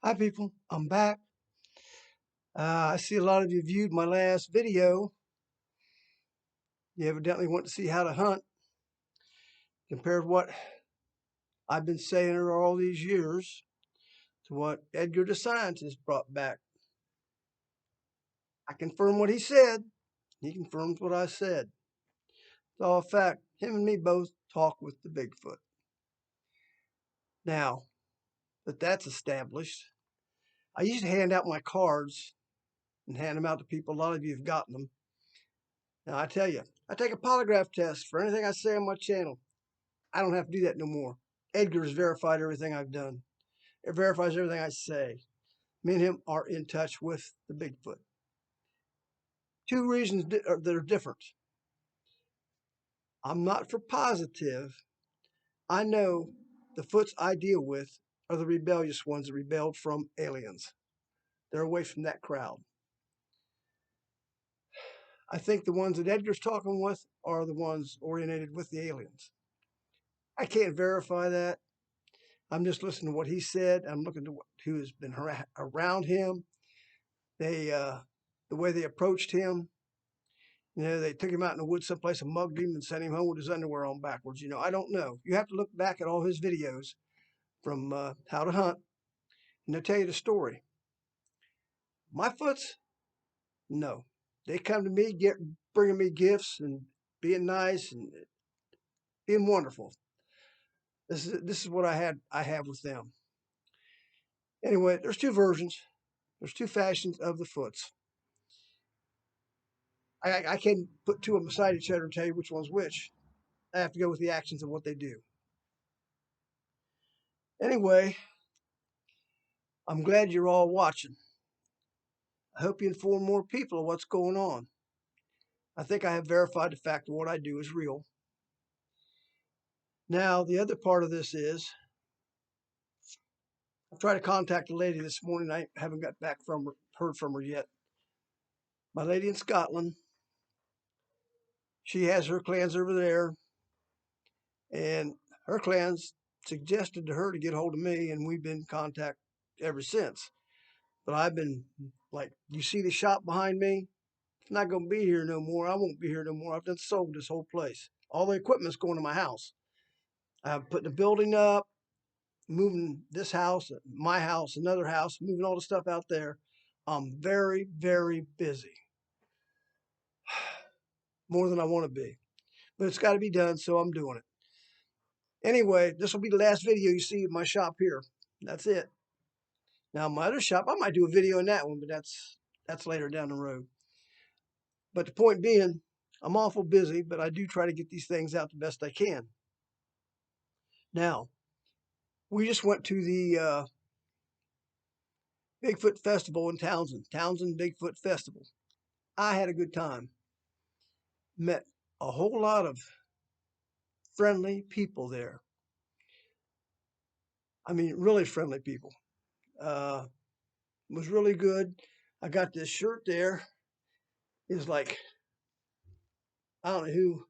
Hi people, I'm back. I see a lot of you viewed my last video. You evidently want to see how to hunt compared to what I've been saying all these years to what Edgar the scientist brought back. I confirm what he said. He confirms what I said. It's all a fact. Him and me both talk with the Bigfoot. Now that that's established, I used to hand out my cards and hand them out to people. A lot of you have gotten them. Now I tell you, I take a polygraph test for anything I say on my channel. I don't have to do that no more. Edgar's verified everything I've done. It verifies everything I say. Me and him are in touch with the Bigfoot. Two reasons that are different. I'm not for positive. I know the Foots I deal with are the rebellious ones that rebelled from aliens. They're away from that crowd. I think the ones that Edgar's talking with are the ones orientated with the aliens. I can't verify that. I'm just listening to what he said. I'm looking to who has been around him. The way they approached him. They took him out in the woods someplace and mugged him and sent him home with his underwear on backwards. I don't know. You have to look back at all his videos from How to Hunt, and they'll tell you the story. My Foots, no. They come to me, bringing me gifts and being nice and being wonderful. This is what I have with them. Anyway, there's two versions. There's two fashions of the Foots. I can't put two of them beside each other and tell you which one's which. I have to go with the actions of what they do. Anyway, I'm glad you're all watching. I hope you inform more people of what's going on. I think I have verified the fact that what I do is real. Now, the other part of this is I've tried to contact a lady this morning. I haven't got back heard from her yet. My lady in Scotland, she has her clans over there, and her clans suggested to her to get hold of me, and we've been in contact ever since. But I've been like, you see the shop behind me? It's not going to be here no more. I won't be here no more. I've done sold this whole place. All the equipment's going to my house. I'm putting the building up, moving this house, my house, another house, moving all the stuff out there. I'm very, very busy. More than I want to be. But it's got to be done, so I'm doing it. Anyway, this will be the last video you see of my shop here. That's it. Now, my other shop, I might do a video on that one, but that's later down the road. But the point being, I'm awful busy, but I do try to get these things out the best I can. Now, we just went to the Bigfoot Festival in Townsend. Townsend Bigfoot Festival. I had a good time. Met a whole lot of friendly people there. I mean, really friendly people. It was really good. I got this shirt there. It's like I don't know who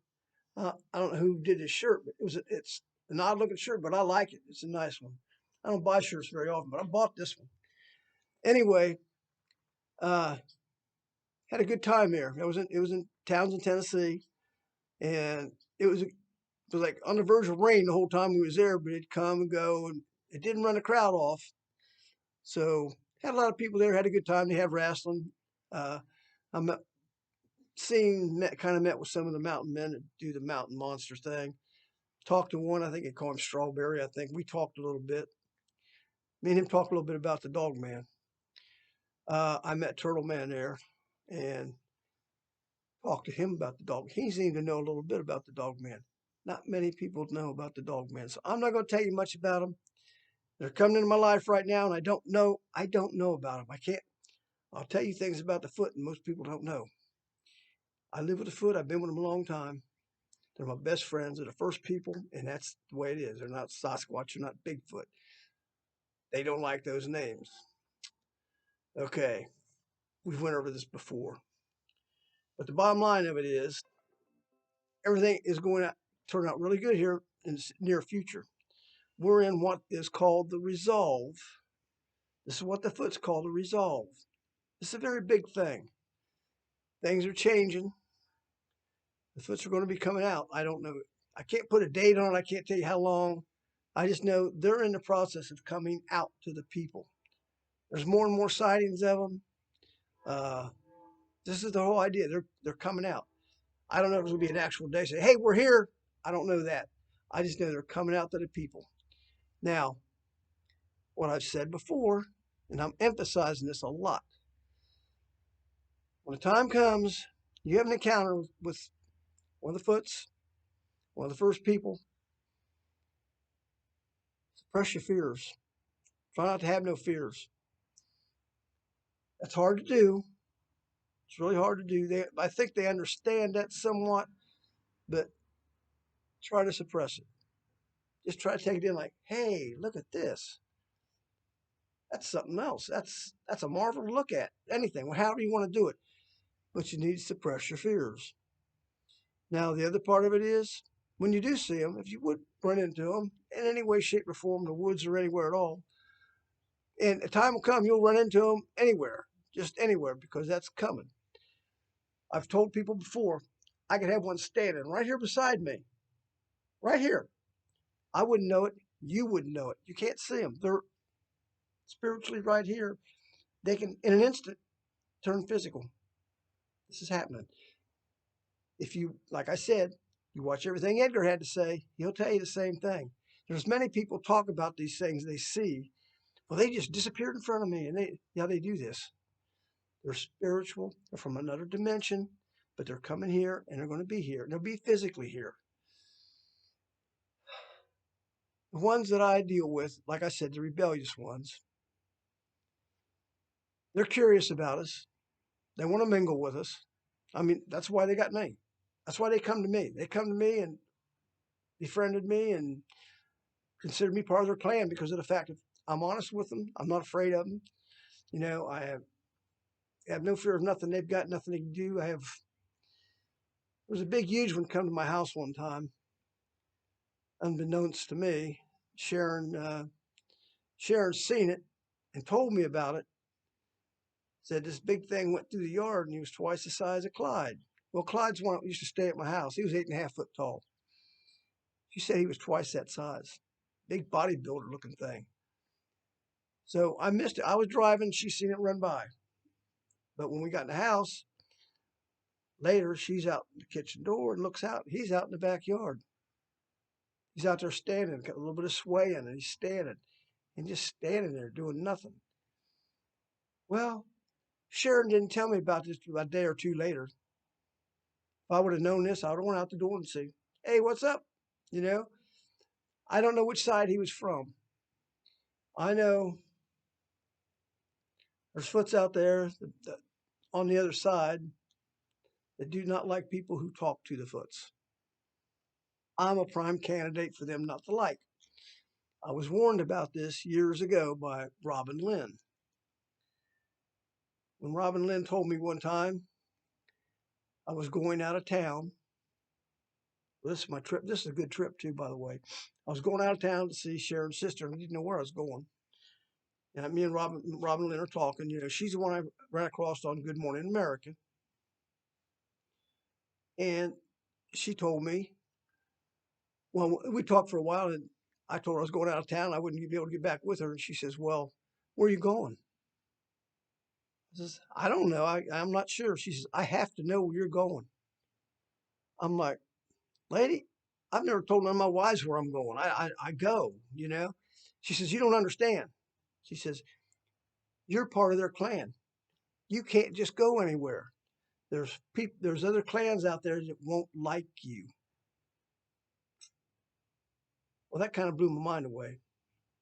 I don't know who did this shirt, but it's an odd looking shirt, but I like it. It's a nice one. I don't buy shirts very often, but I bought this one. Anyway, uh, had a good time there. It was in Townsend, Tennessee, and it was like on the verge of rain the whole time we was there, but it'd come and go, and it didn't run the crowd off. So had a lot of people there. Had a good time. They have wrestling. Uh, I kind of met with some of the mountain men that do the mountain monster thing. Talked to one. I think they call him Strawberry. I think we talked a little bit. Me and him talked a little bit about the Dog Man. I met Turtle Man there, and talked to him about the dog. He seemed to know a little bit about the Dog Man. Not many people know about the Dog Man, so I'm not going to tell you much about them. They're coming into my life right now, and I don't know about them. I can't. I'll tell you things about the Foot, and most people don't know. I live with the Foot. I've been with them a long time. They're my best friends. They're the first people, and that's the way it is. They're not Sasquatch. They're not Bigfoot. They don't like those names. Okay, we've went over this before. But the bottom line of it is everything is going to turn out really good here in the near future. We're in what is called the resolve This is what the foot's called a resolve. This is a very big thing. Things are changing. The foots are going to be coming out. I don't know. I can't put a date on it. I can't tell you how long. I just know they're in the process of coming out to the people. There's more and more sightings of them. Uh, this is the whole idea. They're coming out. I don't know if it's gonna be an actual day. Say, hey, we're here. I don't know that. I just know they're coming out to the people. Now, what I've said before, and I'm emphasizing this a lot. When the time comes, you have an encounter with one of the foots, one of the first people, suppress your fears. Try not to have no fears. That's hard to do. It's really hard to do. I think they understand that somewhat, but try to suppress it. Just try to take it in like, hey, look at this. That's something else. That's a marvel to look at. Anything, however you want to do it. But you need to suppress your fears. Now, the other part of it is when you do see them, if you would run into them in any way, shape, or form, in the woods or anywhere at all, and a time will come you'll run into them anywhere, just anywhere, because that's coming. I've told people before, I could have one standing right here beside me, right here. I wouldn't know it. You wouldn't know it. You can't see them. They're spiritually right here. They can, in an instant, turn physical. This is happening. If you, like I said, you watch everything Edgar had to say, he'll tell you the same thing. There's many people talk about these things they see. Well, they just disappeared in front of me, and they do this. They're spiritual. They're from another dimension, but they're coming here, and they're going to be here. And they'll be physically here. The ones that I deal with, like I said, the rebellious ones, they're curious about us. They want to mingle with us. I mean, that's why they got me. That's why they come to me. They come to me and befriended me and considered me part of their clan because of the fact that I'm honest with them. I'm not afraid of them. You know, I have no fear of nothing. They've got nothing they can do. There was a big, huge one come to my house one time, unbeknownst to me. Sharon's seen it and told me about it. Said this big thing went through the yard and he was twice the size of Clyde. Well, Clyde's one that used to stay at my house. He was 8.5 foot tall. She said he was twice that size. Big bodybuilder looking thing. So I missed it. I was driving. She seen it run by. But when we got in the house, later she's out the kitchen door and looks out. He's out in the backyard. He's out there standing, got a little bit of swaying, and he's standing and just standing there doing nothing. Well, Sharon didn't tell me about this till a day or two later. If I would have known this, I would have went out the door and said, hey, what's up? You know, I don't know which side he was from. I know there's foots out there on the other side that do not like people who talk to the foots. I'm a prime candidate for them not to like. I was warned about this years ago by Robin Lynn. When Robin Lynn told me one time I was going out of town, well, this is my trip. This is a good trip too, by the way. I was going out of town to see Sharon's sister, and I didn't know where I was going. And me and Robin Lynn are talking. You know, she's the one I ran across on Good Morning America, and she told me. Well, we talked for a while, and I told her I was going out of town. I wouldn't be able to get back with her, and she says, "Well, where are you going?" I says, "I don't know. I'm not sure." She says, "I have to know where you're going." I'm like, "Lady, I've never told none of my wives where I'm going. I go, you know." She says, "You don't understand." She says, "You're part of their clan. You can't just go anywhere. There's other clans out there that won't like you." Well, that kind of blew my mind away.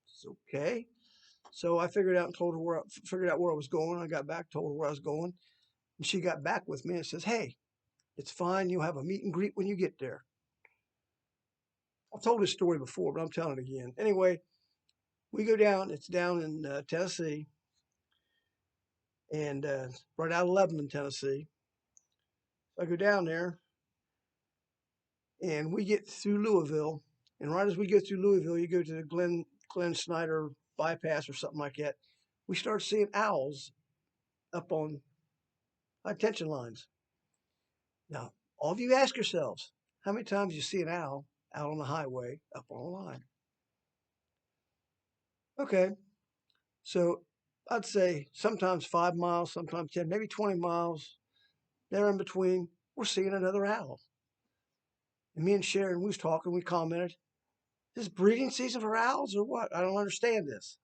It's okay. So I figured out and told her figured out where I was going. I got back, told her where I was going, and she got back with me and says, "Hey, it's fine. You'll have a meet and greet when you get there." I've told this story before, but I'm telling it again. Anyway, we go down. It's down in Tennessee, and right out of Lebanon, Tennessee. So I go down there, and we get through Louisville. And right as we go through Louisville, you go to the Glenn Snyder bypass or something like that. we started seeing owls up on high tension lines. Now, all of you ask yourselves, how many times you see an owl out on the highway up on a line? Okay, so I'd say sometimes 5 miles, sometimes 10, maybe 20 miles. There in between, we're seeing another owl. And me and Sharon, we was talking, we commented, is this breeding season for owls or what? I don't understand this.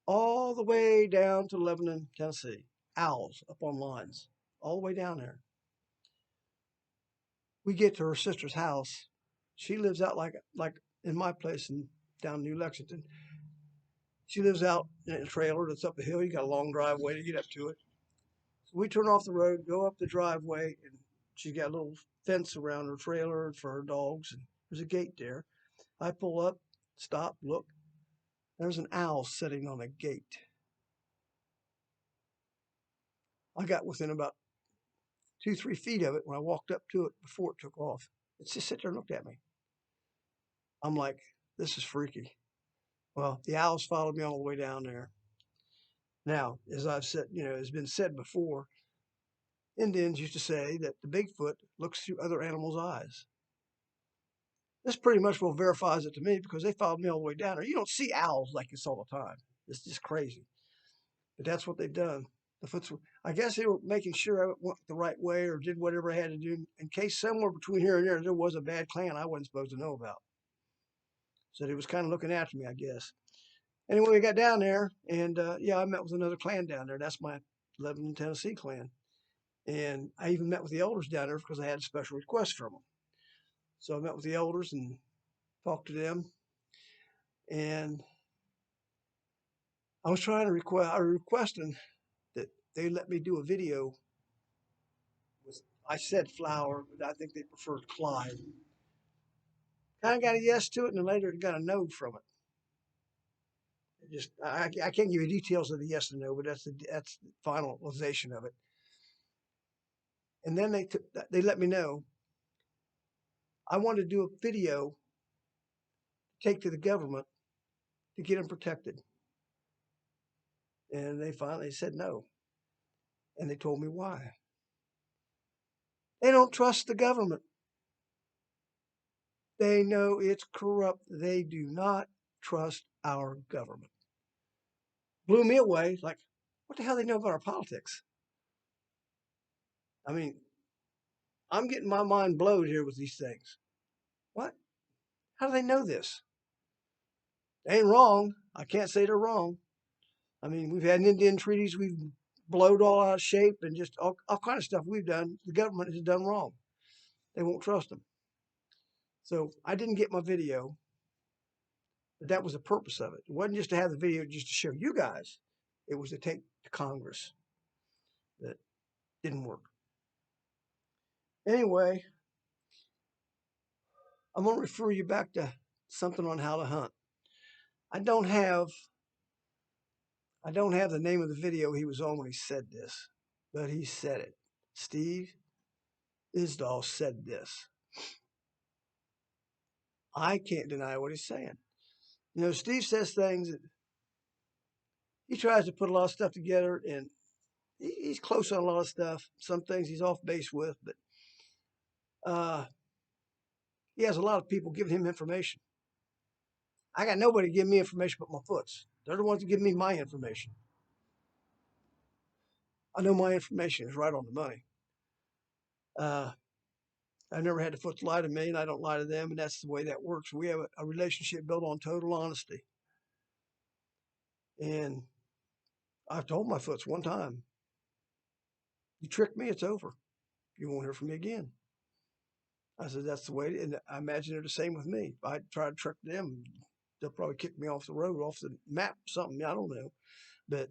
All the way down to Lebanon, Tennessee. Owls up on lines, all the way down there. We get to her sister's house. She lives out like in my place in down New Lexington. She lives out in a trailer that's up a hill. You got a long driveway to get up to it. So we turn off the road, go up the driveway, and she's got a little fence around her trailer for her dogs, and there's a gate there. I pull up, stop, look. There's an owl sitting on a gate. I got within about 2, 3 feet of it when I walked up to it before it took off. It just sat there and looked at me. I'm like, this is freaky. Well, the owls followed me all the way down there. Now, as I've said, has been said before, Indians used to say that the Bigfoot looks through other animals' eyes. This pretty much well verifies it to me because they followed me all the way down there. You don't see owls like this all the time. It's just crazy. But that's what they've done. I guess they were making sure I went the right way or did whatever I had to do in case somewhere between here and there was a bad clan I wasn't supposed to know about. So they was kind of looking after me, I guess. Anyway, we got down there, and I met with another clan down there. That's my Lebanon, Tennessee clan. And I even met with the elders down there because I had a special request from them. So I met with the elders and talked to them. And I was requesting that they let me do a video with, I said Flower, but I think they preferred Clyde. Kind of got a yes to it, and then later got a no from it. I can't give you details of the yes and no, but that's the finalization of it. And then they let me know I wanted to do a video to take to the government to get them protected. And they finally said no. And they told me why. They don't trust the government. They know it's corrupt. They do not trust our government. Blew me away. Like, what the hell do they know about our politics? I mean, I'm getting my mind blown here with these things. What? How do they know this? They ain't wrong. I can't say they're wrong. I mean, we've had Indian treaties we've blowed all out of shape and just all kind of stuff we've done. The government has done wrong. They won't trust them. So I didn't get my video, but that was the purpose of it. It wasn't just to have the video just to show you guys. It was to take to Congress. That didn't work. Anyway, I'm going to refer you back to something on how to hunt. I don't have the name of the video he was on when he said this, but he said it. Steve Isdall said this. I can't deny what he's saying. Steve says things that he tries to put a lot of stuff together, and he's close on a lot of stuff. Some things he's off base with, but he has a lot of people giving him information. I got nobody to give me information but my foots. They're the ones that give me my information. I know my information is right on the money. I never had the foots lie to me, and I don't lie to them, and that's the way that works. We have a relationship built on total honesty. And I've told my foots one time, you trick me, it's over. You won't hear from me again. I said, that's the way, and I imagine they're the same with me. If I try to trick them, they'll probably kick me off the road, off the map, something, I don't know. But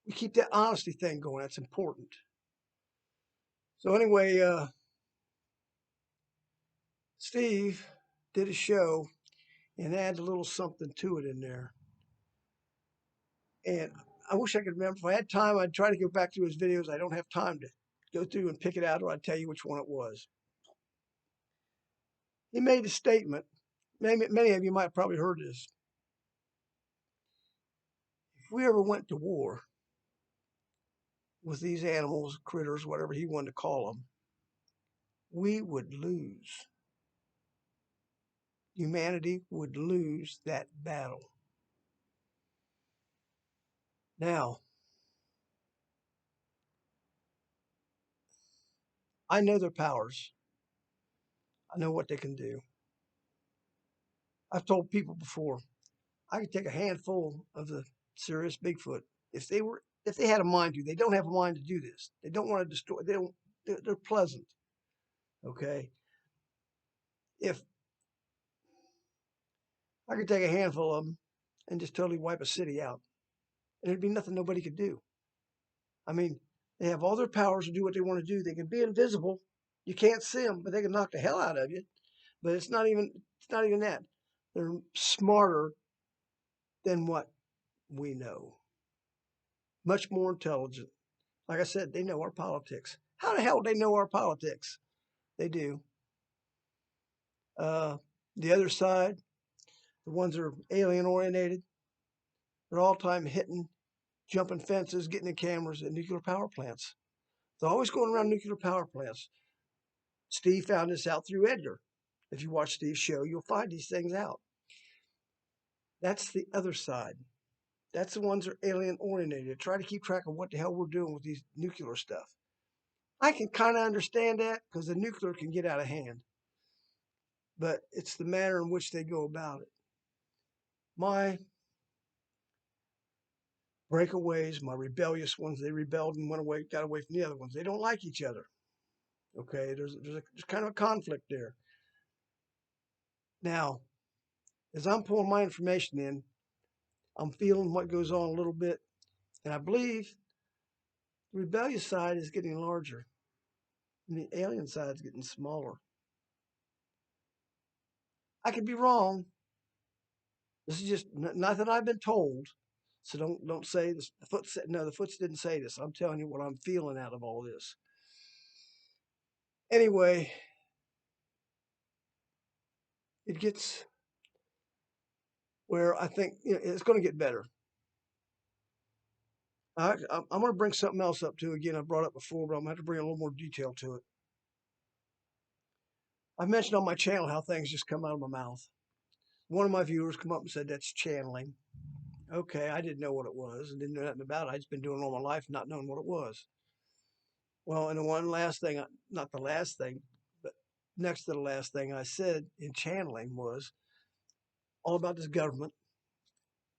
we keep that honesty thing going. That's important. So anyway, Steve did a show and added a little something to it in there. And I wish I could remember. If I had time, I'd try to go back through his videos. I don't have time to go through and pick it out, or I'd tell you which one it was. He made a statement. Many of you might have probably heard this. we ever went to war with these animals, critters, whatever he wanted to call them, we would lose. Humanity would lose that battle. Now, I know their powers. I know what they can do. I've told people before, I could take a handful of the serious Bigfoot if they had a mind to. They don't have a mind to do this. They don't want to destroy. They don't. They're pleasant. Okay. If I could take a handful of them and just totally wipe a city out, and there'd be nothing nobody could do. I mean, they have all their powers to do what they want to do. They can be invisible. You can't see them, but they can knock the hell out of you. But it's not even that. They're smarter than what we know. Much more intelligent. Like I said, they know our politics. How the hell do they know our politics? They do. Uh, the other side, the ones that are alien orientated, they're all time hitting, jumping fences, getting in cameras at nuclear power plants. They're always going around nuclear power plants. Steve found this out through Edgar. If you watch Steve's show, you'll find these things out. That's the other side. That's the ones that are alien orientated. Try to keep track of what the hell we're doing with these nuclear stuff. I can kind of understand that because the nuclear can get out of hand, but it's the manner in which they go about it. My breakaways, my rebellious ones, they rebelled and went away, got away from the other ones. They don't like each other. Okay, there's kind of a conflict there. Now, as I'm pulling my information in, I'm feeling what goes on a little bit, and I believe the rebellious side is getting larger, and the alien side is getting smaller. I could be wrong. This is just nothing I've been told. So don't say this. The foot said no. The foots didn't say this. I'm telling you what I'm feeling out of all this. Anyway, it gets where I think it's going to get better. I'm going to bring something else up too. Again, I brought up before, but I'm going to have to bring a little more detail to it. I mentioned on my channel how things just come out of my mouth. One of my viewers come up and said that's channeling. Okay, I didn't know what it was and didn't know nothing about it. I'd just been doing it all my life, not knowing what it was. Well, and the one last thing, not the last thing, but next to the last thing I said in channeling was all about this government.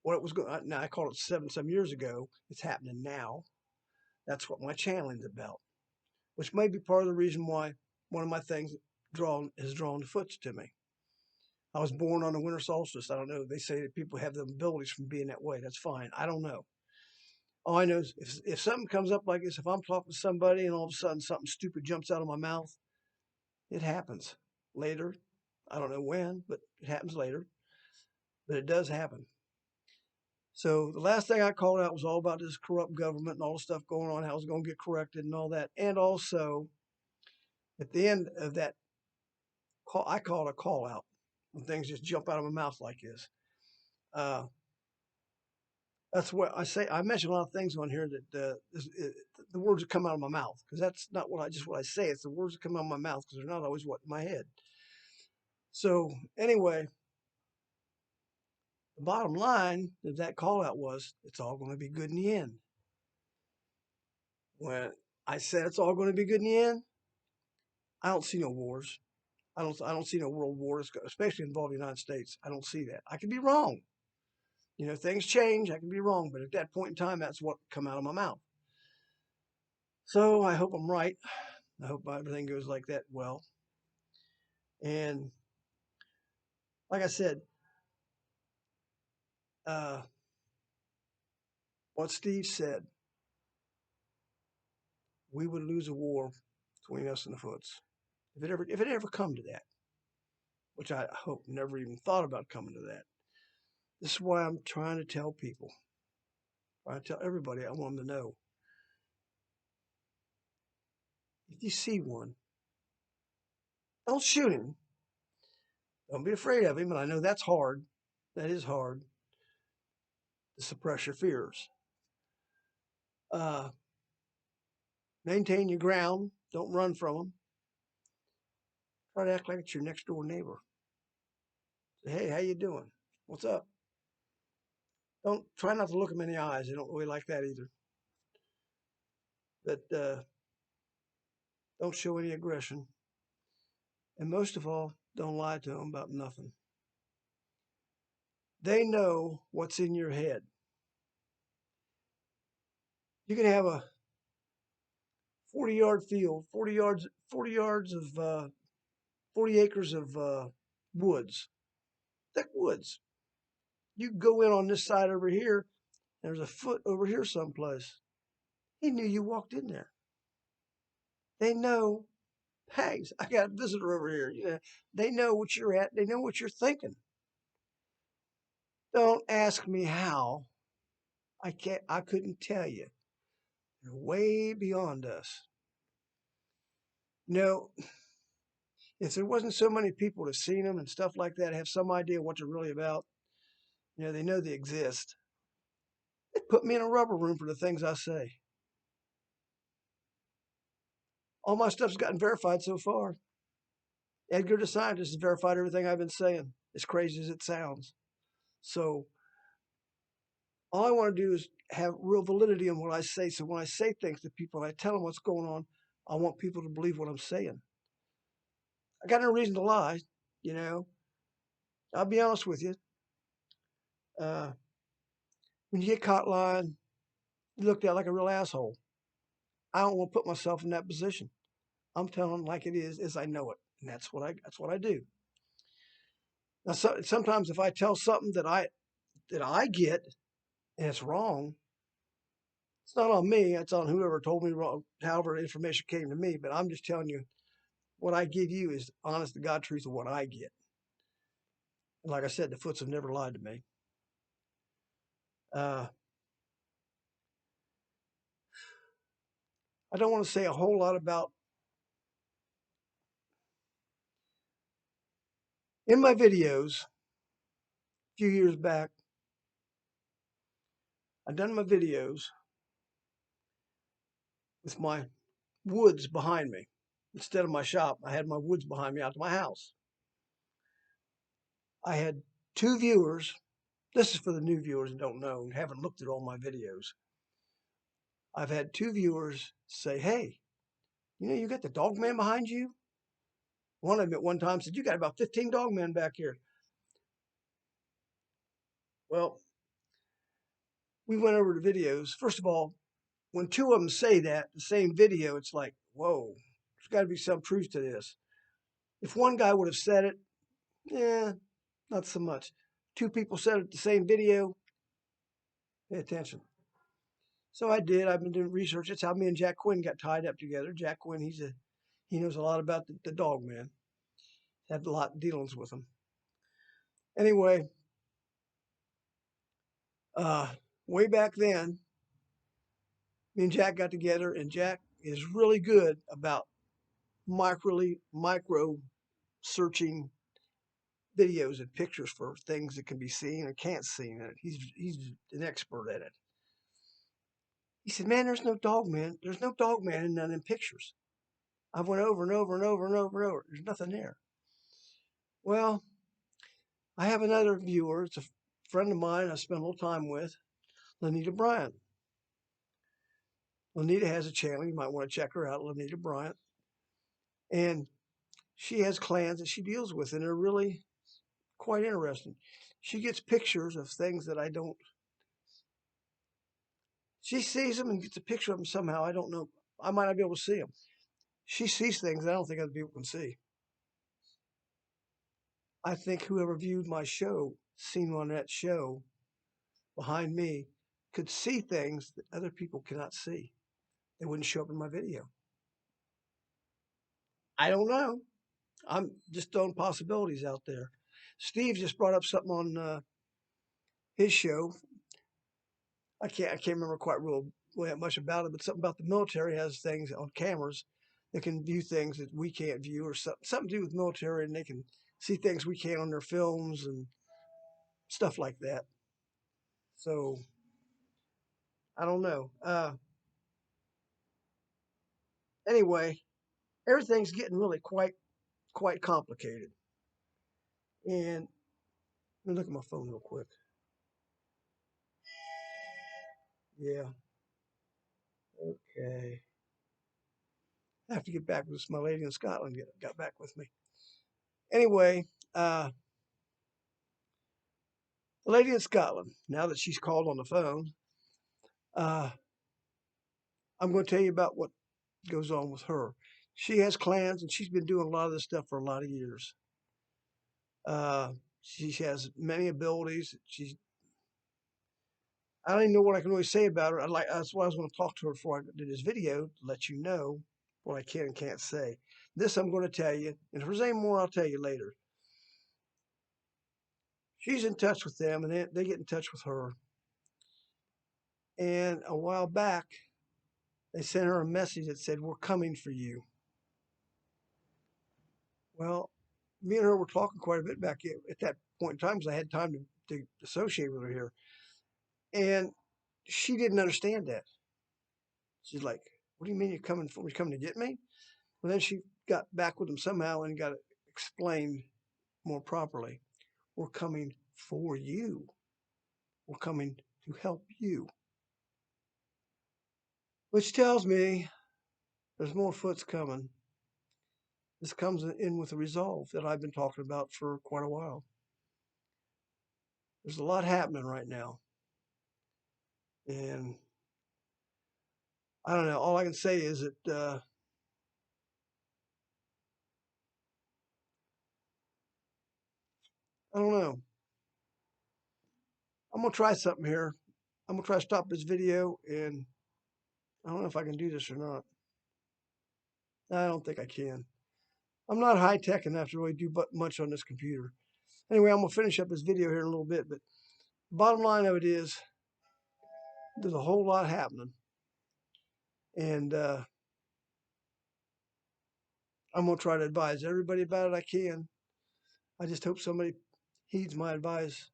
What it was going. Now I called it some years ago. It's happening now. That's what my channeling's about, which may be part of the reason why one of my things has drawn the foots to me. I was born on the winter solstice. I don't know. They say that people have the abilities from being that way. That's fine. I don't know. All I know is if something comes up like this, if I'm talking to somebody and all of a sudden something stupid jumps out of my mouth, it happens later. I don't know when, but it happens later. But it does happen. So the last thing I called out was all about this corrupt government and all the stuff going on, how it's going to get corrected and all that. And also, at the end of that call, I call it a call out when things just jump out of my mouth like this. Uh, that's what I say. I mention a lot of things on here that the words that come out of my mouth, because that's not what I say. It's the words that come out of my mouth because they're not always what in my head. So anyway, the bottom line of that call out was it's all going to be good in the end. When I said it's all going to be good in the end, I don't see no wars. I don't see no world wars, especially involving the United States. I don't see that. I could be wrong. Things change. I can be wrong, but at that point in time, that's what come out of my mouth. So I hope I'm right. I hope everything goes like that well. And like I said, uh, what Steve said, we would lose a war between us and the Foots if it ever come to that, which I hope never even thought about coming to that. This is why I'm trying to tell people. I tell everybody I want them to know. If you see one, don't shoot him. Don't be afraid of him. And I know that's hard. That is hard. to suppress your fears. Uh, Maintain your ground. Don't run from them. Try to act like it's your next door neighbor. Say, hey, how you doing? What's up? Don't try not to look them in the eyes. They don't really like that either. But don't show any aggression. And most of all, don't lie to them about nothing. They know what's in your head. You can have a 40-yard field, 40 yards of 40 acres of woods, thick woods. You go in on this side over here, there's a foot over here someplace. He knew you walked in there. They know, hey, I got a visitor over here. You know, they know what you're at. They know what you're thinking. Don't ask me how. I couldn't tell you. They're way beyond us. You know, if there wasn't so many people that seen them and stuff like that, have some idea what they're really about, you know, they know they exist. They put me in a rubber room for the things I say. All my stuff's gotten verified so far. Edgar the scientist has verified everything I've been saying, as crazy as it sounds. So all I want to do is have real validity in what I say. So when I say things to people and I tell them what's going on, I want people to believe what I'm saying. I got no reason to lie, you know. I'll be honest with you. Uh, when you get caught lying, you looked at like a real asshole. I don't want to put myself in that position. I'm telling them like it is as I know it, and that's what I do. Now, sometimes if I tell something that I get and it's wrong, it's not on me. It's on whoever told me wrong. However, information came to me. But I'm just telling you what I give you is honest to God truth of what I get. And like I said, the Foots have never lied to me. Uh, I don't want to say a whole lot about in my videos. A few years back, I done my videos with my woods behind me. Instead of my shop, I had my woods behind me out to my house. I had 2 viewers. This is for the new viewers that don't know and haven't looked at all my videos. I've had 2 viewers say, hey, you know, you got the dog man behind you? One of them at one time said, you got about 15 dog men back here. Well, we went over the videos. First of all, when 2 of them say that, the same video, it's like, whoa, there's got to be some truth to this. If one guy would have said it, not so much. 2 people said it the same video, pay attention. So I did. I've been doing research. That's how me and Jack Quinn got tied up together. Jack Quinn, he knows a lot about the dog man. Had a lot of dealings with him. Anyway, uh, way back then, me and Jack got together, and Jack is really good about micro searching videos and pictures for things that can be seen or can't see. And he's an expert at it. He said, "Man, there's no dog man. There's no dog man in none of them pictures. I've went over and over and over and over and over. There's nothing there." Well, I have another viewer. It's a friend of mine I spent a little time with, Lanita Bryant. Lanita has a channel. You might want to check her out, Lanita Bryant. And she has clans that she deals with, and they're really quite interesting. She gets pictures of things that I don't. She sees them and gets a picture of them somehow. I don't know. I might not be able to see them. She sees things I don't think other people can see. I think whoever viewed my show, seen on that show behind me, could see things that other people cannot see. They wouldn't show up in my video. I don't know. I'm just throwing possibilities out there. Steve just brought up something on his show. I can't remember quite real much about it, but something about the military has things on cameras that can view things that we can't view, or something to do with military, and they can see things we can't on their films and stuff like that. So I don't know. Anyway, everything's getting really quite complicated. And let me look at my phone real quick. Yeah. Okay. I have to get back with this. My lady in Scotland got back with me. Anyway, the lady in Scotland, now that she's called on the phone, uh, I'm going to tell you about what goes on with her. She has clans and she's been doing a lot of this stuff for a lot of years. She has many abilities. I don't even know what I can really say about her. That's why I was going to talk to her before I did this video to let you know what I can and can't say. This I'm going to tell you, and if there's any more, I'll tell you later. She's in touch with them, and they get in touch with her. And a while back, they sent her a message that said, "We're coming for you." Well, me and her were talking quite a bit back at that point in time because I had time to associate with her here. And she didn't understand that. She's like, "What do you mean you're coming for me? You're coming to get me?" Well, then she got back with them somehow and got it explained more properly. We're coming for you. We're coming to help you. Which tells me there's more foots coming. This comes in with a resolve that I've been talking about for quite a while. There's a lot happening right now. And I don't know. All I can say is that I don't know. I'm going to try something here. I'm going to try to stop this video, and I don't know if I can do this or not. I don't think I can. I'm not high tech enough to really do much on this computer. Anyway, I'm going to finish up this video here in a little bit, but the bottom line of it is there's a whole lot happening. And I'm going to try to advise everybody about it I can. I just hope somebody heeds my advice.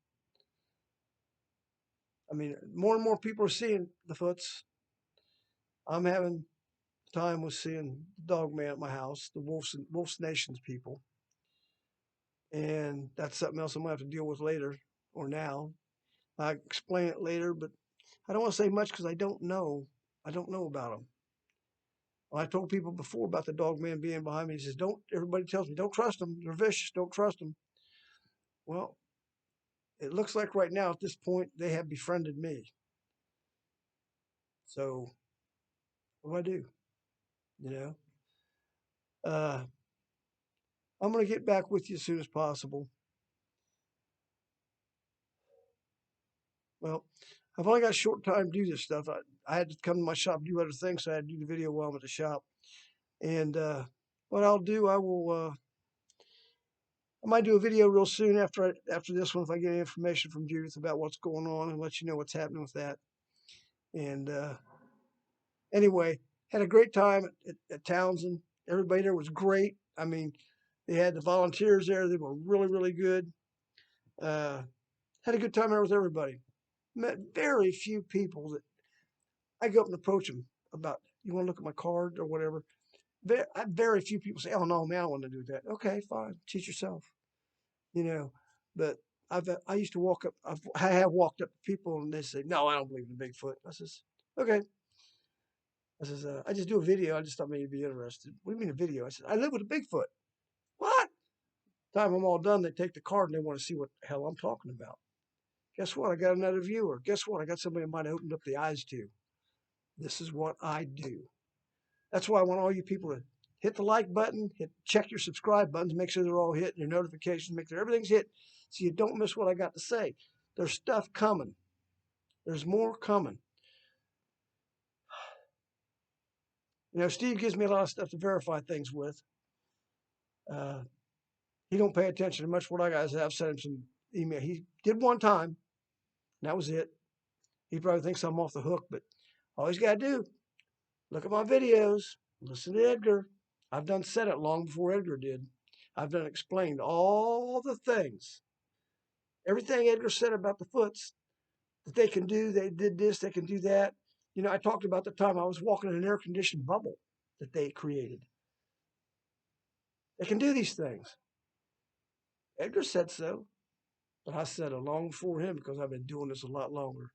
I mean, more and more people are seeing the foots. I'm having time with seeing the dog man at my house, the Wolf's Nations people. And that's something else I'm going to have to deal with later or now. I explain it later, but I don't want to say much because I don't know. I don't know about them. Well, I told people before about the dog man being behind me. He says, "Don't." Everybody tells me, "Don't trust them. They're vicious. Don't trust them." Well, it looks like right now at this point they have befriended me. So what do I do? You know, uh, I'm going to get back with you as soon as possible. Well, I've only got a short time to do this stuff. I had to come to my shop do other things, so I had to do the video while I'm at the shop. And what I'll do, I might do a video real soon after this one if I get any information from Judith about what's going on and let you know what's happening with that. And anyway, had a great time at Townsend. Everybody there was great. I mean, they had the volunteers there. They were really good. Had a good time there with everybody. Met very few people that I go up and approach them about, "You want to look at my card or whatever?" Very few people say, "Oh no, man, I don't want to do that." Okay, fine, teach yourself. You know, but I used to walk up. I have walked up to people and they say, "No, I don't believe in Bigfoot." I says, "Okay." I says, "I just do a video. I just thought maybe you'd be interested." "What do you mean a video?" I said, "I live with a Bigfoot." "What?" Time I'm all done, they take the card and they want to see what the hell I'm talking about. Guess what? I got another viewer. Guess what? I got somebody I might have opened up the eyes to. This is what I do. That's why I want all you people to hit the like button, check your subscribe buttons, make sure they're all hit, and your notifications, make sure everything's hit so you don't miss what I got to say. There's stuff coming. There's more coming. You know, Steve gives me a lot of stuff to verify things with. Uh, he don't pay attention to much what I guys have. Sent him some email. He did one time, and that was it. He probably thinks I'm off the hook, but all he's got to do, look at my videos, listen to Edgar. I've done said it long before Edgar did. I've done explained all the things. Everything Edgar said about the foots, that they can do. They did this, they can do that. You know, I talked about the time I was walking in an air conditioned bubble that they created. They can do these things. Edgar said so, but I said it long before him because I've been doing this a lot longer.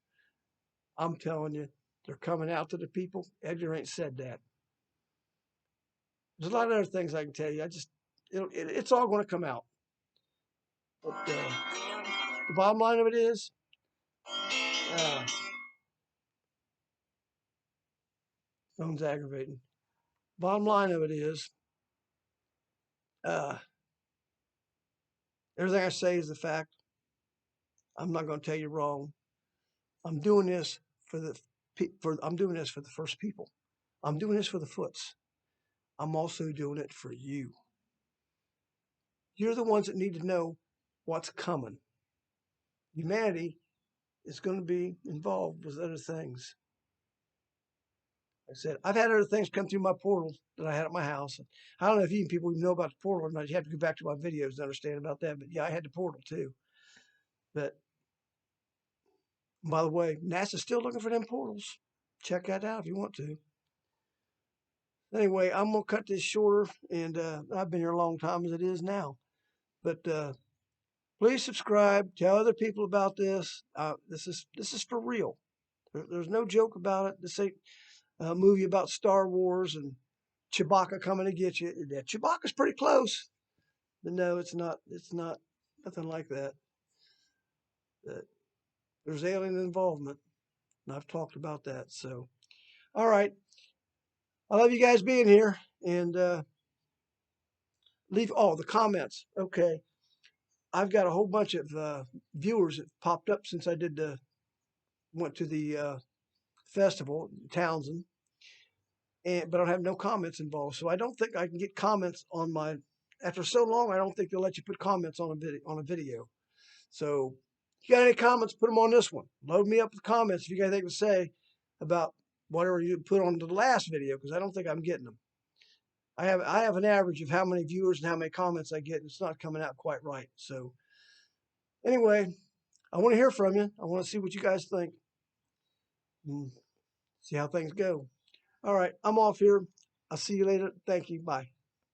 I'm telling you, they're coming out to the people. Edgar ain't said that. There's a lot of other things I can tell you. It's all going to come out. But the bottom line of it is, uh, phone's aggravating. Bottom line of it is, uh, everything I say is the fact. I'm not going to tell you wrong. I'm doing this I'm doing this for the first people. I'm doing this for the foots. I'm also doing it for you. You're the ones that need to know what's coming. Humanity is going to be involved with other things. Like I said, I've had other things come through my portal that I had at my house. I don't know if even people even know about the portal or not. You have to go back to my videos to understand about that. But yeah, I had the portal too. But by the way, NASA's still looking for them portals. Check that out if you want to. Anyway, I'm gonna cut this shorter, and I've been here a long time as it is now. But please subscribe. Tell other people about this. This is for real. There's no joke about it. This ain't a movie about Star Wars and Chewbacca coming to get you. Yeah, Chewbacca's pretty close, but no, it's not. It's not nothing like that. But there's alien involvement, and I've talked about that. So, all right. I love you guys being here, and leave all the comments. Okay, I've got a whole bunch of viewers that popped up since I went to the festival, Townsend, but I don't have no comments involved. So I don't think I can get comments on my. After so long, I don't think they'll let you put comments on a video. So if you got any comments, put them on this one. Load me up with comments if you got anything to say about whatever you put on the last video, because I don't think I'm getting them. I have an average of how many viewers and how many comments I get, and it's not coming out quite right. So anyway, I want to hear from you. I want to see what you guys think and see how things go. All right, I'm off here. I'll see you later. Thank you. Bye.